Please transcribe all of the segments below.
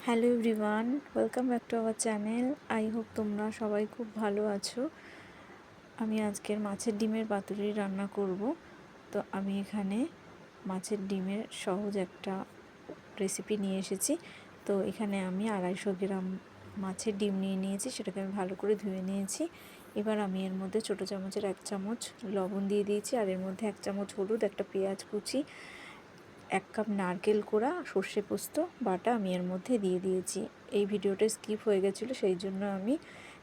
Hello everyone, welcome back to our channel. I hope তোমরা সবাই খুব ভালো আছো। আমি আজকের মাছের ডিমের পাতুরি রান্না করব। তো আমি এখানে মাছের ডিমের সহজ একটা রেসিপি নিয়ে এসেছি। তো এখানে আমি 250 গ্রাম মাছের ডিম নিয়ে নিয়েছি, সেটাকে আমি ভালো করে ধুয়ে নিয়েছি। এবার আমি এর মধ্যে ছোটো চামচের 1 চামচ লবণ দিয়ে দিয়েছি, আর এর মধ্যে 1 চামচ হলুদ, একটা পেঁয়াজ কুচি, 1 কাপ নারকেল কোড়া, সর্ষে পোস্ত বাটা আমি এর মধ্যে দিয়ে দিয়েছি। এই ভিডিওটা স্কিপ হয়ে গেছিলো, সেই জন্য আমি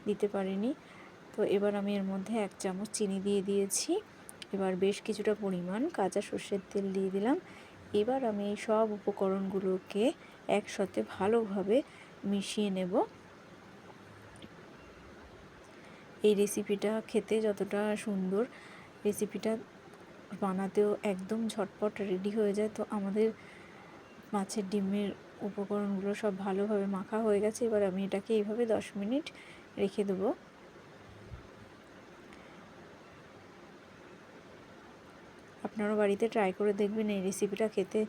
দিতে পারিনি। তো এবার আমি এর মধ্যে 1 চামচ চিনি দিয়ে দিয়েছি। এবার বেশ কিছুটা পরিমাণ কাঁচা সর্ষের তেল দিয়ে দিলাম। এবার আমি এই সব উপকরণগুলোকে একসাথে ভালোভাবে মিশিয়ে নেব। এই রেসিপিটা খেতে যতটা সুন্দর, রেসিপিটা বানাতেও একদম ঝটপট রেডি হয়ে যায়। তো আমাদের মাছের ডিমের উপকরণগুলো সব ভালোভাবে মাখা হয়ে গেছে। এবার আমি এটাকে এইভাবে 10 মিনিট রেখে দেবো। আপনারা বাড়িতে ট্রাই করে দেখবেন, এই রেসিপিটা খেতে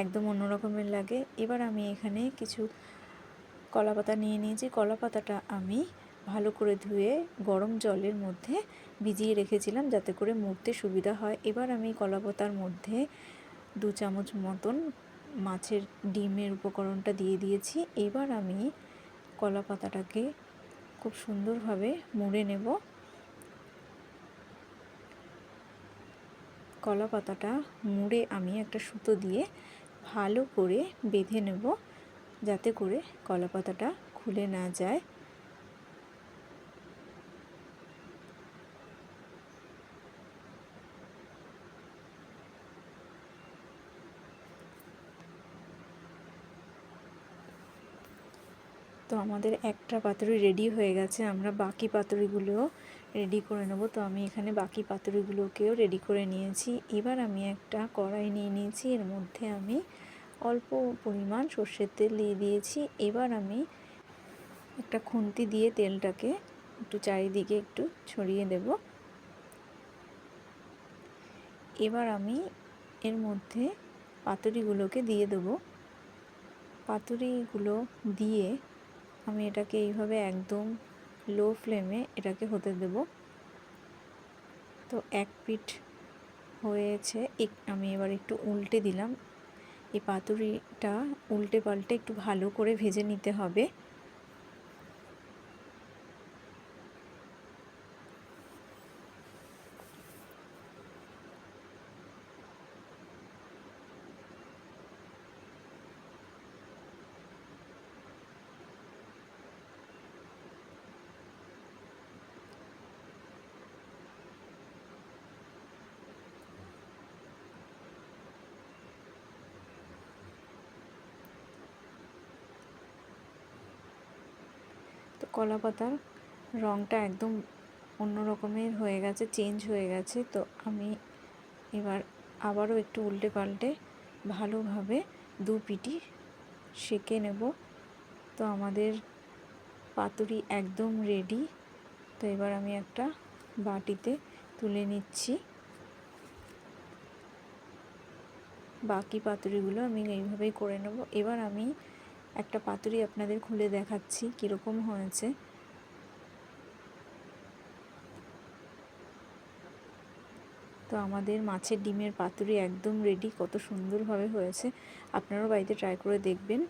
একদম অন্য রকমের লাগে। এবার আমি এখানে কিছু কলা পাতা নিয়ে নিয়েছি। কলা পাতাটা আমি ভালো করে ধুয়ে গরম জলের মধ্যে ভিজিয়ে রেখেছিলাম, যাতে করে মুড়তে সুবিধা হয়। এবার আমি কলা পাতার মধ্যে 2 চামচ মতন মাছের ডিমের উপকরণটা দিয়ে দিয়েছি। এবার আমি কলা পাতাটাকে খুব সুন্দরভাবে মুড়ে নেব। কলা পাতাটা মুড়ে আমি একটা সুতো দিয়ে ভালো করে বেঁধে নেব, যাতে করে কলা পাতাটা খুলে না যায়। তো আমাদের একটা পাতুরি রেডি হয়ে গেছে, আমরা বাকি পাতুরিগুলোও রেডি করে নেব। তো আমি এখানে বাকি পাতুরিগুলোকেও রেডি করে নিয়েছি। এবার আমি একটা কড়াই নিয়ে নিয়েছি, এর মধ্যে আমি অল্প পরিমাণ সর্ষের তেল দিয়ে দিয়েছি। এবার আমি একটা খুন্তি দিয়ে তেলটাকে একটু চারিদিকে একটু ছড়িয়ে দেব। এবার আমি এর মধ্যে পাতুরিগুলোকে দিয়ে দেব। পাতুরিগুলো দিয়ে আমি এটাকে এইভাবে একদম লো ফ্লেমে এটাকে হতে দেব। তো এক পিঠ হয়েছে, আমি এবার একটু উল্টে দিলাম। এই পাতুরিটা উল্টে পাল্টে একটু ভালো করে ভেজে নিতে হবে। তো কলা পাতার রঙটা একদম অন্য রকমের হয়ে গেছে, চেঞ্জ হয়ে গেছে। তো আমি এবার আবারও একটু উল্টে পাল্টে ভালোভাবে দু পিঠই সেঁকে নেব। তো আমাদের পাতুরি একদম রেডি। তো এবার আমি একটা বাটিতে তুলে নিচ্ছি। বাকি পাতুরিগুলো আমি এইভাবেই করে নেব। এবার আমি একটা পাতুরি আপনাদের খুলে দেখাচ্ছি কীরকম হয়েছে। তো আমাদের মাছের ডিমের পাতুরি একদম রেডি। কত সুন্দরভাবে হয়েছে, আপনারাও বাড়িতে ট্রাই করে দেখবেন।